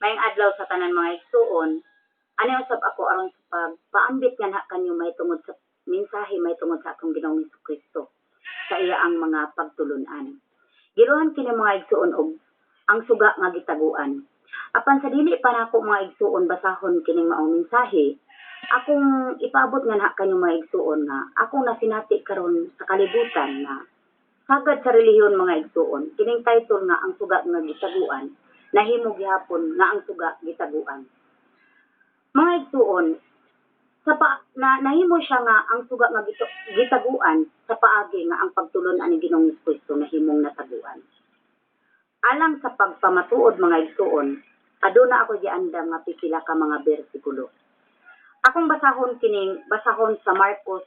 Maayong adlaw sa tanan mga igsuon. Ani usab ako aron sa pagpaambit nga na kanyo may tungod sa mensahe may tungod sa atong Ginoong Kristo sa iya ang mga pagtulunan. Giruhan kini mga igsuon og ang suga nga gitaguan. Apan sa dili pa nako mga igsuon basahon kining maong mensahe, akong ipaabot nga na kanyo mga igsuon nga akong nasinati karon sa kalibutan nga sagad sa relihiyon mga igsuon. Kining title nga ang suga nga gitaguan nahimo gihapon nga ang suga gitaguan. Mga igsuon, nahimo siya nga ang suga nga gitaguan sa paagi nga ang pagtulon ani Ginoong Kristo nahimong nataguan. Alang sa pagpamatuod mga igsuon, aduna ako giandam nga pipila ka mga bersikulo. Akong basahon sa Marcos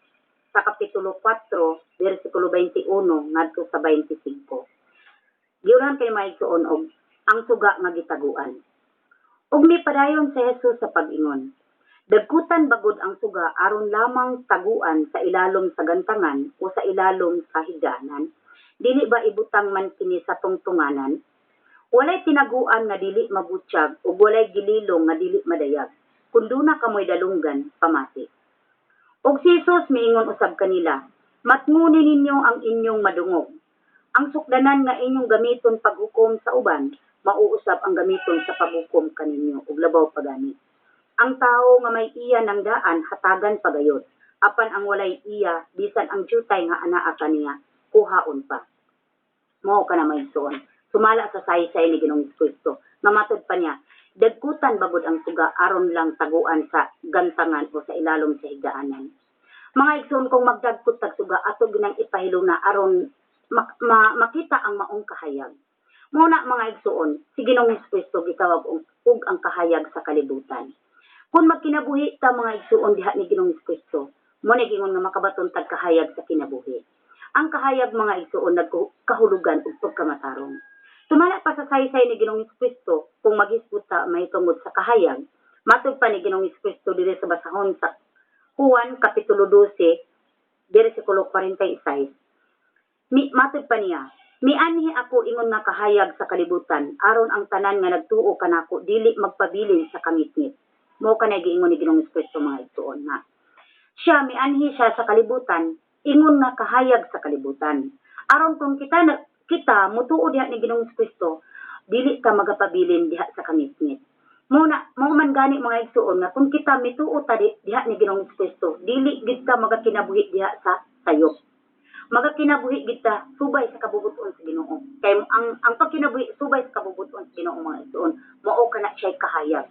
sa kapitulo 4, bersikulo 21 ngadto sa 25. Giuran kay mga igsuon og ang suga nga gitaguan. Ug mipadayon sa Hesus sa pag-ingon. Dagkutan bagod ang suga aron lamang taguan sa ilalom sa gantangan o sa ilalom sa higanan. Dili ba ibutang man kini sa tungtunganan? Walay tinaguan nga dili mabutyag ug walay gililong nga dili madayag. Kun duna kamoy dalunggan pamati. Og si Jesus miingon usab kanila, matnguni ninyo ang inyong madungog. Ang sukdanan nga inyong gamiton paghukom sa uban, mauusab ang gamiton sa paghukom kaninyo ug labaw pa gani. Ang tao nga may iya ng daan hatagan pagayod. Apan ang walay iya bisan ang jutay nga anaa kaniya kuhaon pa. Mao kana may suon. Sumala sa saysay ni Ginoong Kristo. Namatod pa niya, dagkutan bagod ang suga aron lang taguan sa gantangan o sa ilalom sa higaanan. Mga igsoon kung magdagkot tag suga ato ginang ipahiluna aron makita ang maong kahayag. Muna mga igsuon, si Ginoong Kristo gitawag og ang kahayag sa kalibutan. Kung magkinabuhi ta mga igsuon diha ni Ginoong Kristo, mo na gingon nga makabaton tag kahayag sa kinabuhi. Ang kahayag mga igsuon nagkahulugan ug pagkamatarong. Tumala pa sa saysay ni Ginoong Kristo kung maghisgot ta mahitungod sa kahayag. Matod pa ni Ginoong Kristo diri sa basahon sa Juan kapitulo 12 bersikulo 46. Matod pa niya, mianhi ako ingon nga kahayag sa kalibutan, aron ang tanan nga nagtuo kanako dili magpabilin sa kamit-ngit. Mao kanay giingon ni Ginoong Kristo mga igsuon nga. Siya mianhi siya sa kalibutan, ingon nga kahayag sa kalibutan. Aron kung kita mutuo diha ni Ginoong Kristo, dili ta magapabilin diha sa kamit-ngit. Mao man gani mga igsuon nga kung kita mituo ta diha ni Ginoong Kristo, dili gid ta magakinabuhi diha sa sayop. Magakinabuhi kita subay sa kabubuton sa Ginoo. Kay ang pagkinabuhi subay sa kabubuton sa Ginoo mga igsoon, mao kana siya kahayag.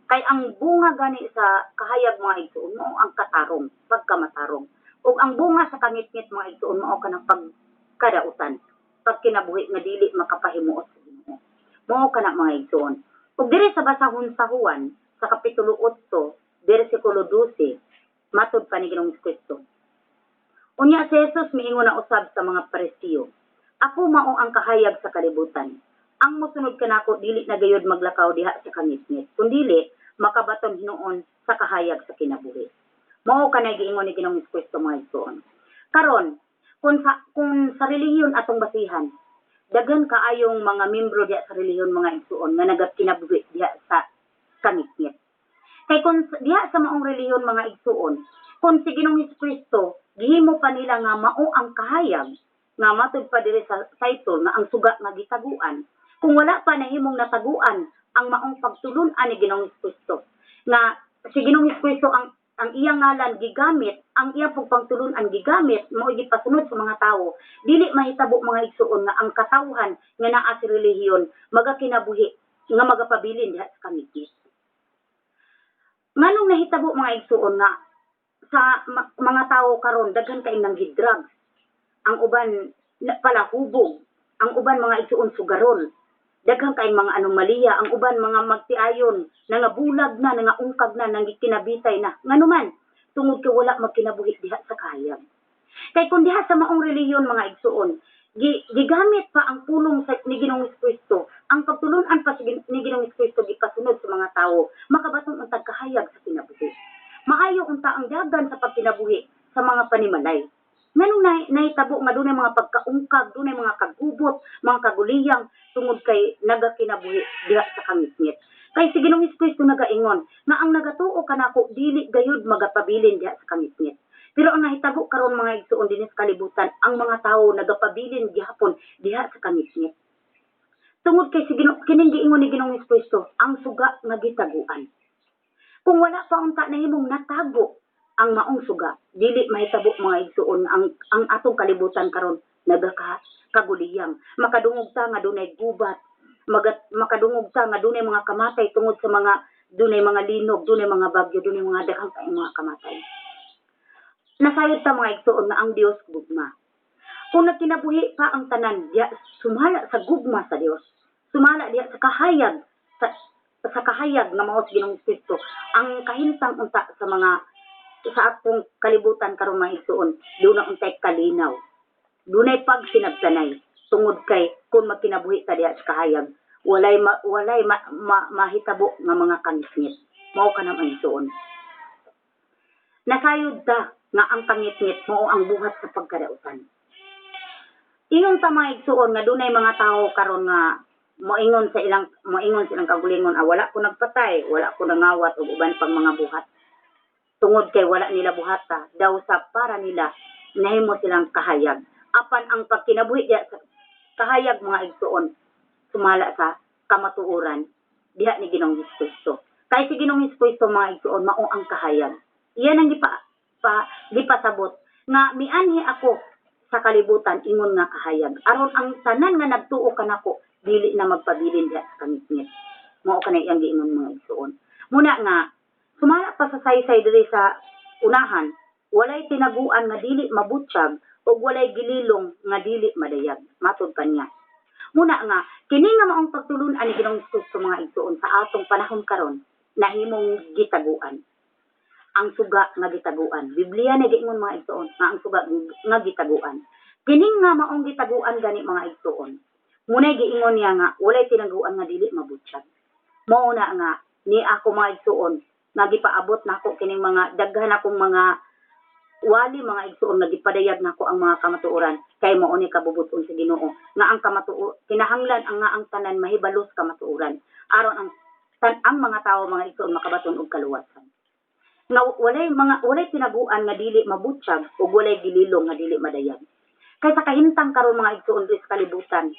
Kay ang bunga gani sa kahayag mga igsoon mao ang katarong, pagkamatarong. Ug ang bunga sa kangit-ngit mga igsoon mao kana pagkadautan, pagkinabuhi nga dili makapahimuot sa Ginoo. Mao kana mga igsoon. Ug diri sa basahon sa Juan sa kapitulo 8, bersikulo 12, matod pa ni Ginoong Kristo. Unya si Jesus miingon na usab sa mga Parisiyo, ako mao ang kahayag sa kalibutan. Ang mosunod kanako dili na gayud maglakaw diha sa kangit-ngit, kundi makabaton hinuon sa kahayag sa kinabuhi. Mao kanay giingon ni Ginoong Kristo mga igsoon. Karon, kung sa relihiyon atong basihan, daghan kaayong mga membro diha sa relihiyon mga igsoon nga nagakinabuhi diha sa kangit-ngit. Kay kung diha sa maong relihiyon mga igsoon, kung si Ginoong Kristo gihimo pa nila nga mao ang kahayag nga matod pa diri sa title nga ang suga nga gitaguan, kung wala pa nahimong nataguan ang maong pagtulon ani Ginoong Kristo nga si Ginoong Kristo ang iyang ngalan gigamit, ang iyang pagtulon-an gigamit mao gipasunod sa mga tawo, dili mahitabo mga igsuon nga ang katawhan nga naa sa relihiyon magakinabuhi nga magapabilin diha sa kamit-ngit. Nganong nahitabo mga igsuon nga sa mga tao karon daghan kay nang drugs, ang uban palahubog, ang uban mga igsuon sugarol, daghan kay mga anomalya, ang uban mga magtiayon nga bulag na, nga ungkag na, nang kinabitay na nganuman tungod kay wala magkinabuhi diha sa kahayag. Kay kun diha sa maong relihiyon mga igsuon, gigamit pa ang pulong ni Ginoong Kristo, ang pagtulon-an pa ni Ginoong Kristo gipasunod sa mga tawo makabatong ang tagkahayag sa kinabuhi. Maayo unta ang dagan sa pagkinabuhi sa mga panimalay. Nganong nahitabo nga dunay mga pagkaungkag, dunay mga kagubot, mga kaguliyang tungod kay nagakinabuhi diha sa kangit-ngit. Kay si Ginoong Kristo nagaingon nga ang nagatuo kanako dili gayud magapabilin diha sa kangitngit. Pero ang nahitabo karon mga igsuon dinhi sa kalibutan, ang mga tawo nagapabilin gihapon diha sa kangitngit. Tungod kay si kining giingon ni Ginoong Kristo, ang suga nga gitaguan. Kung wala pa unta nahimong natago ang maong suga, dili mahitabo mga igsuon ang atong kalibutan karon nagakaguliyang. Makadungog ta nga dunay gubat, makadungog ta nga dunay mga kamatay tungod sa dunay mga linog, dunay mga bagyo, dunay mga daghang kaayong mga kamatay. Nasayod ta mga igsuon nga ang Dios gugma. Kung nagkinabuhi pa ang tanan diya sumala sa gugma sa Dios, sumala diya sa kahayag sa kahayag nga mao sa Ginoong Kristo, ang kahimtang unta sa atong kalibutan karon mga igsuon, doon untay kalinaw. Dunay pagsinabtanay tungod kay kung magkinabuhi ta diya sa kahayag, walay mahitabo nga mga kangitngit. Mao ka na igsuon. Nasayod ta nga ang kangitngit mao ang buhat sa pagkadautan. Ingon ta mga igsuon nga dunay mga tawo karon nga moingon silang kagulingon, wala ko nagpatay, wala ko nangawat og uban pang mga buhat. Tungod kay wala nila buhata, daw sa para nila nahimo silang kahayag. Apan ang pagkinabuhi diya sa kahayag mga igsuon, sumala sa kamatuoran diha ni Ginoong Kristo. Kay si Ginoong Kristo mga igsuon mao ang kahayag. Iyan ang gipasabot nga mianhi ako sa kalibutan ingon nga kahayag. Aron ang tanan nga nagtuo kanako dili na magpabilin diha sa kangitngit. Mao kanay iyang giingon mga igsuon. Muna nga sumala pa sa saysay diri sa unahan, walay tinaguan nga dili mabutsyag o walay gililong nga dili madayag. Matod pa niya. Muna nga, kini nga maong pagtulunan ni Ginoong Kristo mga igsuon sa atong panahon karon, nahimong gitaguan. Ang suga nga gitaguan. Biblia na giingon mga igsuon nga ang suga nga gitaguan. Kini nga maong gitaguan gani mga igsuon. Muna giingon niya nga, walay tinaguan nga dili mabutsyag. Mao na nga, ni ako mga igsuon, nga gipaabot nako kining mga daghan akong mga wali mga igsuon nga gipadayag nako ang mga kamatuoran kay mao ni kabubuton sa Ginoo nga ang kamatuo kinahanglan ang tanan mahibalos kamatuoran aron ang mga tawo mga igsuon makabaton og kaluwasan. Nga walay tinaguan nga dili mabutsyag ug walay gililong nga dili madayag. Kay sa kahimtang karon mga igsuon sa kalibutan,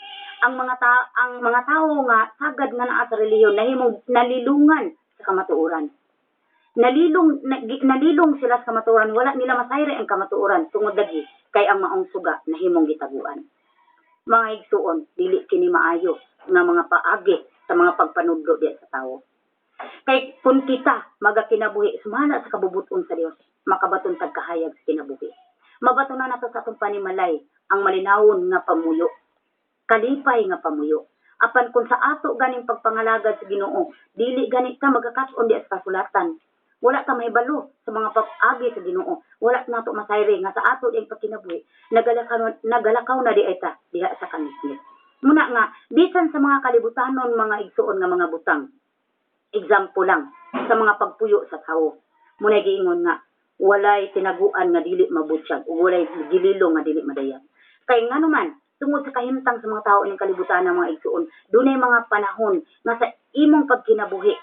ang mga tawo nga sagad nga naa sa relihiyon nahimong nalilungan sa kamatuoran. Nalilong sila sa kamatuoran, wala nila masayre ang kamatuoran tungod lagi kay ang maong suga nahimong gitaguan. Mga igsuon, dili kini maayo nga mga paagi sa mga pagpanudlo diya sa tawo. Kay kung kita magakinabuhi sumala sa kabubuton sa Dios, makabaton tag kahayag sa kinabuhi. Mabatunan nato sa atong panimalay ang malinawon nga pamuyo, kalipay nga pamuyo. Apan kung sa ato ganing pagpangalagad sa Ginoo, dili gani ka magakaton diya sa kasulatan. Wala ka mahibalo sa mga pag-agi sa Ginoo. Wala nato masayre nga sa ato diyang pagkinabuhi, nagalakaw na di eta diha sa kangitngit. Muna nga, bisan sa mga kalibutanon mga igsuon nga mga butang. Example lang, sa mga pagpuyo sa tawo. Muna giingon nga, walay tinaguan nga dili mabutsyag, o walay gililo nga dili madayag. Kay nga naman, tungod sa kahimtang sa mga tao ng kalibutan ng mga igsuon, dunay mga panahon nga sa imong pagkinabuhi,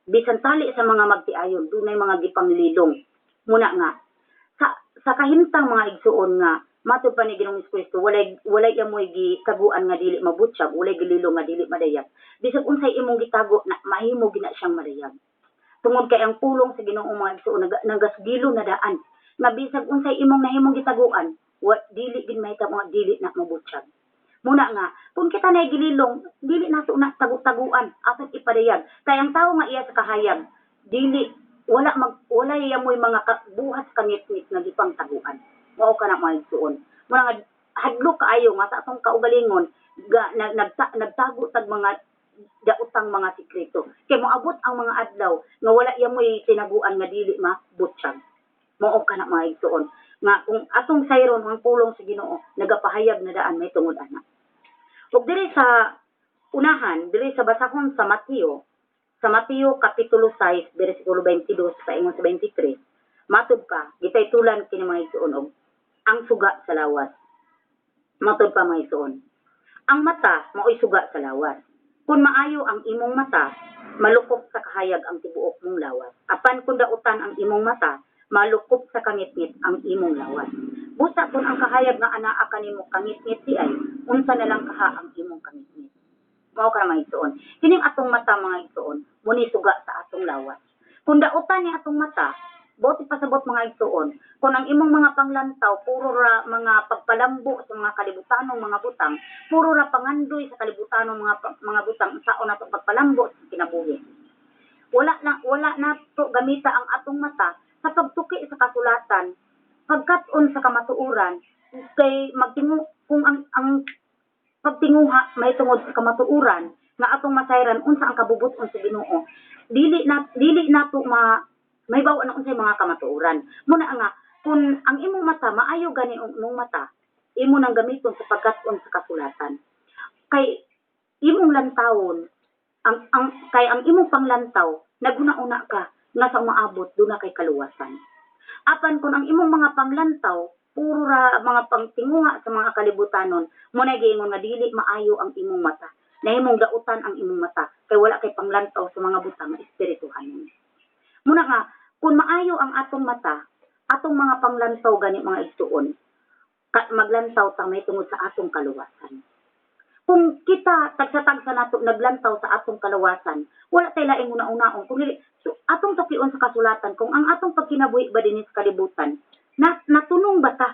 bisan tali sa mga magtiayon, dunay mga gipanglilong. Muna nga, sa kahimtang mga igsuon nga, matod pa ni Ginoong Kristo, walay amoy gitaguan nga dili mabutsyag, walay gililong nga dili madayag. Bisag unsay imong gitago, mahimo gina siyang madayag. Tungod kay ang pulong sa Ginoong mga igsuon, nagasgilo na daan, nga bisag unsay imong nahimong gitaguan, dili gid mahitabo nga dili na mabutsyag. Muna nga, kung kita na gililong, dili nato na tagu-taguan, atot ipadayag. Kaya ang tao nga iya sa kahayag, wala iya mo'y mga buhat kangit-ngit nga gipang taguan. Mao ka na mga igsuon. Muna nga, hadlok kaayo nga sa atong kaugalingon, nagtago tag mga daotang mga sikreto. Kay moabot ang mga adlaw, nga wala iya mo'y tinaguan nga dili mabutsyag. Mao ka na mga igsuon. Nga kung atong sayron ang pulong sa Ginoo, nagapahayag na daan may tungod ana. Ug diri sa unahan, diri sa basahon sa Mateo kapitulo 6 bersikulo 22 sa ingon sa 23, matud pa gitaytulan kini mga igsuon og ang suga sa lawas. Matud pa mga igsuon. Ang mata mao'y suga sa lawas. Kung maayo ang imong mata, malukop sa kahayag ang tibuok mong lawas. Apan kung dautan ang imong mata, malukop sa kangitngit ang imong lawas. Busa kung ang kahayag nga anaa kanimo kangitngit di ay, unsa na lang kaha ang imong kangitngit. Mao ka na mga igsoon. Kining atong mata mga igsoon, muni suga sa atong lawas. Kung dautan ni atong mata, buti pasabot mga igsoon, kung ang imong mga panglantaw, puro ra mga pagpalambo sa mga kalibutanong mga butang, puro ra pangandoy sa kalibutanong mga butang, sao na to pagpalambo sa kinabuhi. Wala na to gamita ang atong mata sa pagtuki sa kasulatan, pagkat-on sa kamatuuran, kay magtingu kung ang pagtinguha may tungod sa kamatuuran nga atong masayran unsa ang kabubuton sa Ginoo, dili na to may bawa na unsay mga kamatuuran. Muna nga kung ang imong mata maayo gani ang imong mata, imo nang gamiton sa pagkat-on sa kasulatan. Kay imong lantawon kay ang imong panglantaw naguna-una ka nga sa umaabot duna kay kaluwasan. Apan kung ang imong mga panglantaw puro ra mga pangtinguha sa mga kalibutanon, mo na giingon nga dili maayo ang imong mata. Nahimong dautan ang imong mata kay wala kay panglantaw sa mga butang nga espirituhanon. Muna nga kung maayo ang atong mata, atong mga panglantaw gani mga igsuon, maglantaw ta may tungod sa atong kaluwasan. Kung kita tagsa-tagsa nato naglantaw sa atong kaluwasan, wala tay laing una-unaon kung dili so, atong tukion sa kasulatan kung ang atong pagkinabuhi ba dinhi sa kalibutan natunong ba ta?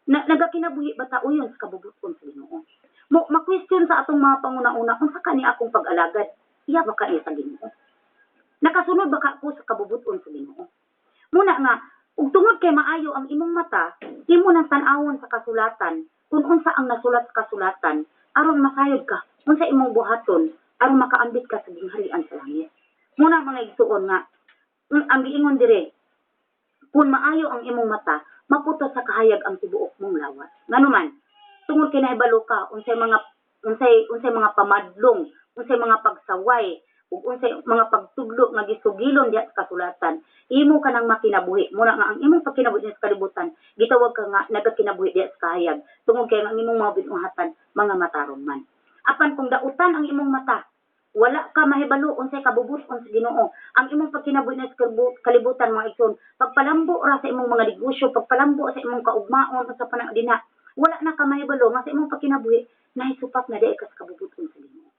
Nagakinabuhi ba ta uyon sa kabubuton sa Ginoo? Ma-question sa atong mga panguna-una, unsa kani akong pag-alagad? Iya ba ka sa Ginoo? Nakasunod ba ka ako sa kabubuton sa Ginoo? Muna nga, ug tungod kay maayo ang imong mata, imo nang tan-awon sa kasulatan, kung unsa ang nasulat sa kasulatan, aron masayod ka, unsa imong buhaton, aron makaambit ka sa gingharian sa langit. Muna mga igsuon nga, ang giingon dire, kung maayo ang imong mata, maputos sa kahayag ang tibuok mong lawas. Nganuman, tungod kay naibalo ka unsay mga pamadlong, unsay mga pagsaway, ug unsay mga pagtudlo nga gisugilon diha sa kasulatan, imo ka nang makinabuhi. Muna nga ang imong pagkinabuhi sa kalibutan, gitawag ka nga nagakinabuhi diha sa kahayag. Tungod kay ang imong mga binuhatan mga matarong man. Apan kung dautan ang imong mata, wala ka mahibalo unsay kabubuton sa Ginoo. Ang imong pagkinabuhi sa kalibutan mga igsoon, pagpalambo ra sa imong mga negosyo, pagpalambo sa imong kaugmaon sa panadina, wala na ka mahibalo nga sa imong pagkinabuhi nahisupat na diay ka sa kabubuton sa Ginoo.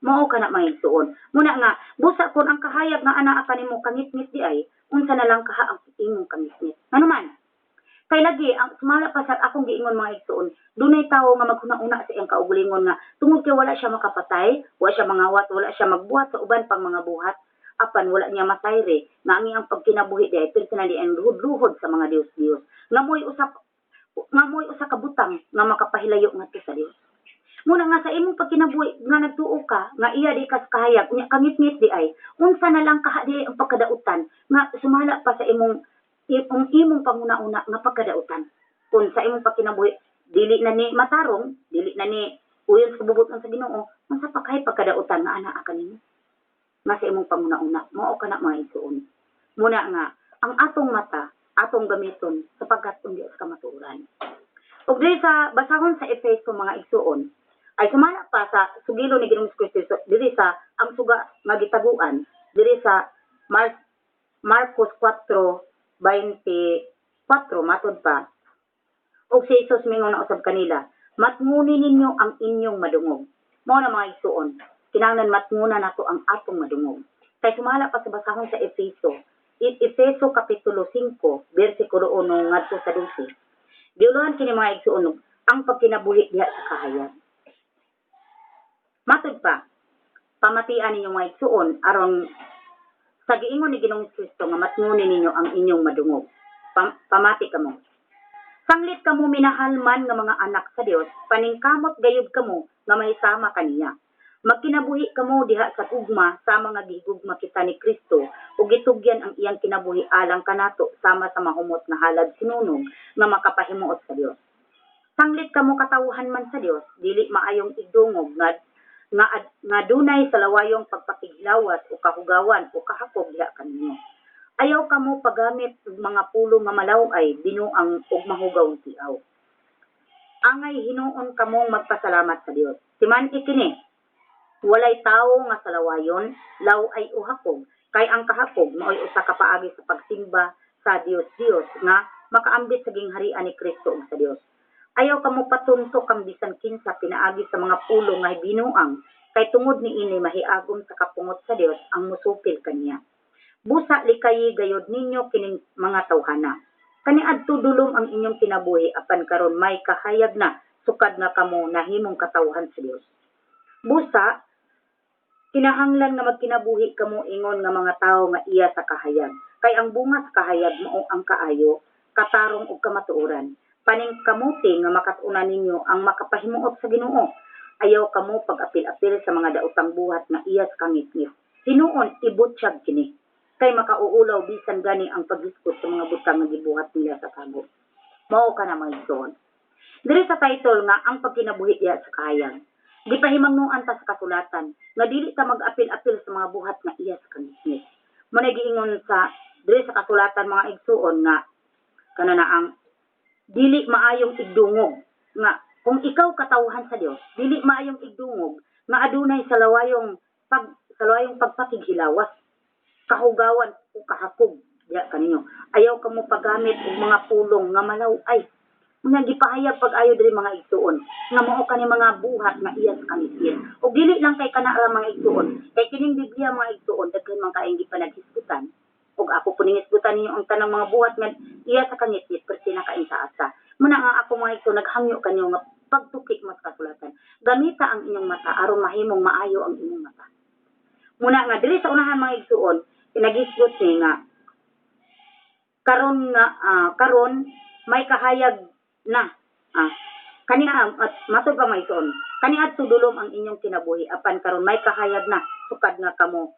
Mao ka na mga igsoon. Muna nga, busa kon ang kahayag nga anaa kanimo kangitngit di ay, unsa na lang kaha ang imong kangitngit. Ano man? Kay lagi, ang sumala pa sa akong giingon mga igsoon, dunay tawo nga maghuna-una sa iyang kaugalingon nga, tungod kay wala siya makapatay, wala siya mangawat, wala siya magbuhat sa uban pang mga buhat, apan wala niya masayre, nga ang iyang pagkinabuhi di ay, personally ang luhod-luhod sa mga Dios-Dios. Ngamoy usa ka butang nga makapahilayo ngadto sa Dios. Muna nga sa imong pagkinabuhi nga nagtuo ka nga iya di kas kahayag unya kangit-ngit di ay unsa na lang kaha di ang pagkadautan nga sumala pa sa imong panguna-una nga pagkadautan kun sa imong pagkinabuhi dili na ni matarong dili na ni uyon sa bubuton sa Ginoo unsa pa kay pagkadautan nga anaa kanimo nga sa imong panguna-una mao kana mga igsoon. Muna nga ang atong mata atong gamiton sapagkat undi sa kamatuoran. Ug diri sa basahon sa Efeso mga igsoon ay sumala pa sa sugilo ni Ginoong Kristo diri sa ang suga nga gitaguan diri sa Marcos 4:24 matod pa og si Jesus mingon na usab kanila matnguni ninyo ang inyong madungog. Mao na mga igsoon kinahanglan matnguna nato ang atong madungog kay sumala pa sa basahon sa Efeso kapitulo 5 bersikulo 1 ngadto sa 12 diuluhan kini mga igsoon ang pagkinabuhi diha sa kahayag. Matod pa, pamatian ninyo mga igsuon aron sa giingon ni Ginoong Kristo nga matnguni ninyo ang inyong madungog. Pamati kamo. Sanglit kamo minahal man nga mga anak sa Dios, paningkamot gayud kamo nga mahisama kaniya. Magkinabuhi kamo diha sa gugma sama nga gihigugma kita ni Kristo ug gitugyan ang iyang kinabuhi alang kanato sama sa mahumot nga halad sinunog nga makapahimuot sa Dios. Sanglit kamo katawuhan man sa Dios, dili maayong igdungog nga dunay sa lawayong pagpakiglawat o kahugawan o kahakog diha kanimo. Ayaw kamo paggamit og mga pulo nga malaway binuang og mahugawong tiaw. Angay hinuon kamong magpasalamat sa Dios. Siman ikini Walay tawo nga sa lawayon, law ay uhapog, kay ang kahapog maoy usa ka paagi sa pagsimba sa Dios nga makaambit sa gingharian ni Kristo ug sa Dios. Ayaw kamo patuntok kang bisan kinsa pinaagi sa mga pulong nga binuang, kay tungod ni ini mahiagom sa kapungot sa Dios ang musupil kaniya. Busa likayi gayod ninyo kining mga tawhana. Kaniadto dulom ang inyong kinabuhi apan karon may kahayag na sukad nga kamo nahimong katawhan sa Dios. Busa kinahanglan nga magkinabuhi kamo ingon nga mga tawo nga iya sa kahayag. Kay ang bunga sa kahayag mao ang kaayo, katarong ug kamatuoran. Paning kamuti nga makatuna ninyo ang makapahimuot sa Ginoo. Ayaw kamo pag-apil-apil sa mga daotang buhat nga iya sa kangit-ngit. Tinuon ibutyag kini. Kay makauulaw bisan gani ang paghiskot sa mga butang nga gibuhat nila sa tago. Mao ka na mga igsoon. Diri sa title nga ang pagkinabuhi diha sa kahayag. Di pa himangnuan ta sa kasulatan nga dili ta mag-apil-apil sa mga buhat nga iya sa kangit-ngit. Mo giingon sa diri sa kasulatan mga igsuon nga kanana ang dili maayong igdungog nga kung ikaw katawhan sa Dios, dili maayong igdungog nga adunay sa lawayong pagpakighilawas, kahugawan o kahapog diya kaninyo. Ayaw kamo paggamit og mga pulong nga malaw-ay. Nga gipahayag pag-ayo diri mga igsuon nga mao kani mga buhat nga iya sa kangit-ngit. Og dili lang kay kana mga igsuon, kay kining Biblia mga igsuon daghan man kaayong gipanaghisgutan. Og ako po ningisgutan ninyo ang tanang mga buhat nga iya sa kangit-ngit pero pinakaintaasa. Muna nga ako mga igsuon naghangyo kanyo nga pagtukik mas kasulatan. Gamita ang inyong mata aron mahimong maayo ang inyong mata. Muna nga diri sa unahan mga igsuon, pinagisgot ni nga karon may kahayag na kaniya at matod pa may ison kaniya tudulom ang inyong kinabuhi apan karon may kahayag na sukad nga kamo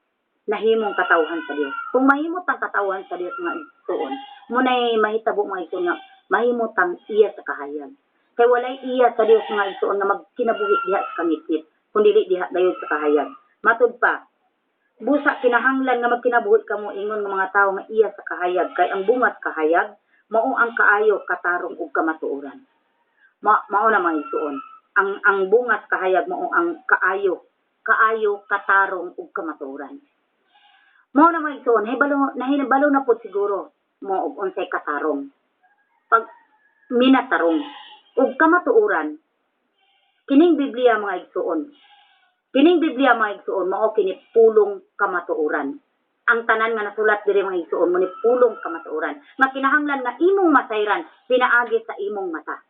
nahimong katawhan sa Dios. Kung mahimot ang katawhan sa Dios nga isuon munay mahitabo mga ison nga mahimot ang iya sa kahayag. Kay walay iya sa Dios nga isuon nga magkinabuhi diha sa kangit-ngit kun dili diha dayon sa kahayag. Matod pa busa kinahanglan nga magkinabuhi kamo ingon nga mga tawo nga iya sa kahayag kay ang bunga sa kahayag mao ang kaayo, katarong ug kamatuoran. Mao na mga isuon. Ang bunga sa kahayag mao ang kaayo, katarong ug kamatuoran. Mao na mga isuon, nahibalo na pud siguro mo og unsay katarong. Pag minatarong ug kamatuoran, kining Biblia mga igsuon. Kining Biblia mga igsuon mao kini pulong kamatuoran. Ang tanan nga nasulat diri mga igsuon mo ni pulong kamatuoran nga kinahanglan nga imong masayran pinaagi sa imong mata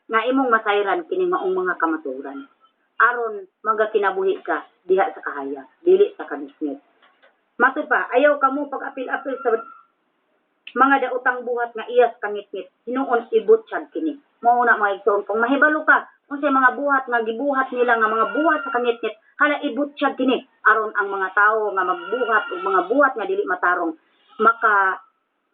nga imong masayran kini maong mga kamatuoran aron magakinabuhi ka diha sa kahayag dili sa kangit-ngit. Matod pa ayaw kamo pag-apil-apil sa mga daotang buhat nga iya sa kangit-ngit hinuon ibutyag kini. Mao na mga igsuon kung mahibalo ka unsay mga buhat nga gibuhat nila nga mga buhat sa kangit-ngit hala ibutyag kini aron ang mga tawo nga magbuhat og mga buhat nga dili matarong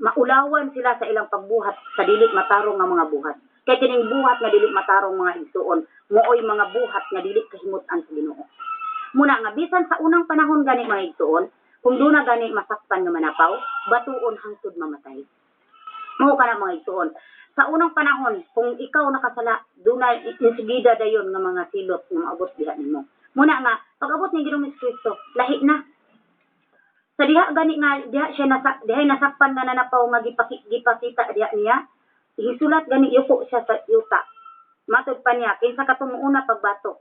maulawan sila sa ilang pagbuhat sa dili matarong nga mga buhat. Kay kining buhat nga dili matarong mga igsuon mooy mga buhat nga dili kahimut-an sa Ginoo. Muna nga bisan sa unang panahon gani mga igsuon kung duna gani masaktan nga manapaw batuon hangtod mamatay. Mao kana mga igsuon sa unang panahon kung ikaw nakasala dunay insigida dayon nga mga silot nga maabot diha nimo. Muna nga pag-abot ni Ginoong Kristo lahi na sa diha gani nga diha siya diha nasakpan nga nanapaw nga gipakita diha niya hisulat gani yuko siya sa yuta. Matod pa niya kinsa katong muuna pagbato,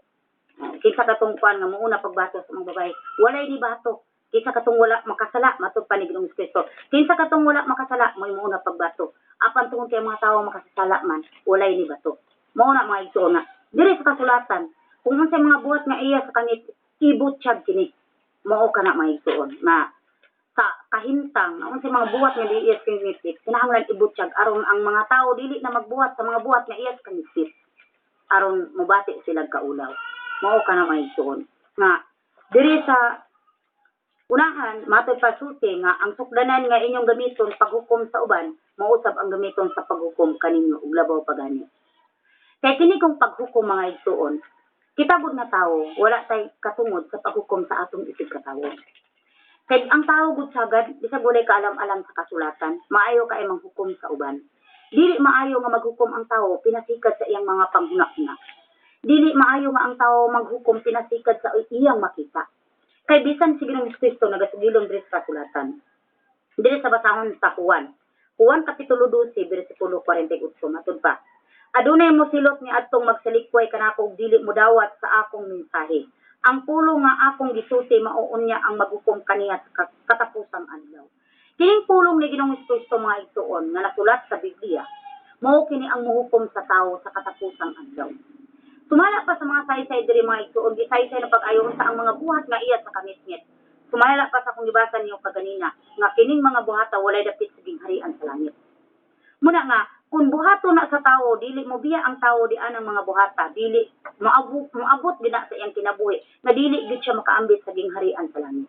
kinsa katong kuan nga muuna pagbato sa mga babae walay ni bato. Kinsa katong wala makasala matod pa ni Ginoong Kristo. Kinsa katong wala makasala mo'y muuna pagbato. Apan tungod kay mga tawo makasala man walay ni bato. Mao na mga igsoon na diri sa kasulatan kung unsay mga buhat nga iya sa kangit ibutyag kini. Mao kana mga igsoon na sa kahintang unsay mga buhat nga dili iya sa kangit kinahanglan ibutyag aron ang mga tawo dili na magbuhat sa mga buhat nga iya sa kangit aron mobati sila kaulaw. Mao kana mga igsoon nga diri sa unahan, matod pa sulti nga ang sukdanan nga inyong gamiton paghukom sa uban, mausab ang gamiton sa paghukom kaninyo ug labaw pagani. Kay kini kong paghukom mga igsuon, kitabod na tawo, wala tay katungod sa paghukom sa atong isig katawo. Kay ang tawo gud sagad, bisag walay kaalam-alam sa kasulatan, maayo kay manghukom sa uban. Dili maayo nga maghukom ang tawo pinasikad sa iyang mga panghuna-huna. dili maayo nga ang tao maghukom pinasikad sa iyang makita. Kay bisan si Ginoong Kristo nagasugilon diri sa kasulatan. Diri sa basahon sa Juan kapitulo 12 bersikulo 48 matud pa. Adunay mo silot ni adtong magsalikway kanako og dili mo dawat sa akong mensahe. Ang pulo nga akong gisuti mauunya ang maghukom kaniya sa katapusang adlaw. Kining pulong ni Ginoong Kristo mga igsuon nga nasulat sa Biblia, mao kini ang muhukom sa tawo sa katapusang adlaw. Sumala pa sa mga saysay diri mga igsuon, gisaysay na pag-ayon sa ang mga buhat nga iya sa kamit-ngit. Sumala pa sa kung gibasa niyo kaganina nga kining mga buhata walay dapit sa gingharian sa langit. Muna nga kung buhato na sa tawo dili mo biya ang tawo di anang mga buhata dili moabot gina sa iyang kinabuhi nga dili gid siya makaambit sa gingharian sa langit.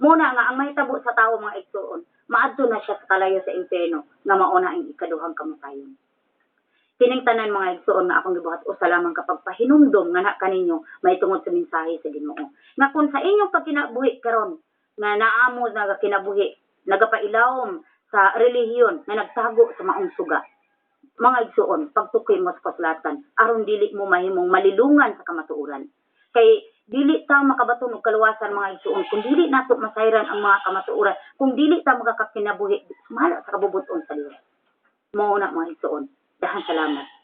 Muna nga ang mahitabo sa tawo mga igsuon, maadto na siya sa kalayo sa impierno nga mauna ang ikaduhang kamatayon. Kining tanan mga igsuon nga akong gibuhat usa lamang kapag pahinumdom nga na kaninyo may tungod sa mensahe sa Ginoo. Nga kung sa inyong pagkinabuhi karon nga naamo nga kinabuhi nagapailawom sa relihiyon nga nagtago sa maong suga. Mga igsuon, pagtukoy mo sa kasulatan aron dili mo mahimong malilungan sa kamatuoran. Kay dili ta makabaton og kaluwasan mga igsuon kung dili nato masayran ang mga kamatuoran, kung dili ta magakakinabuhi sumala sa kabubuton sa Dios. Mao na mga igsuon. Dahan salamat.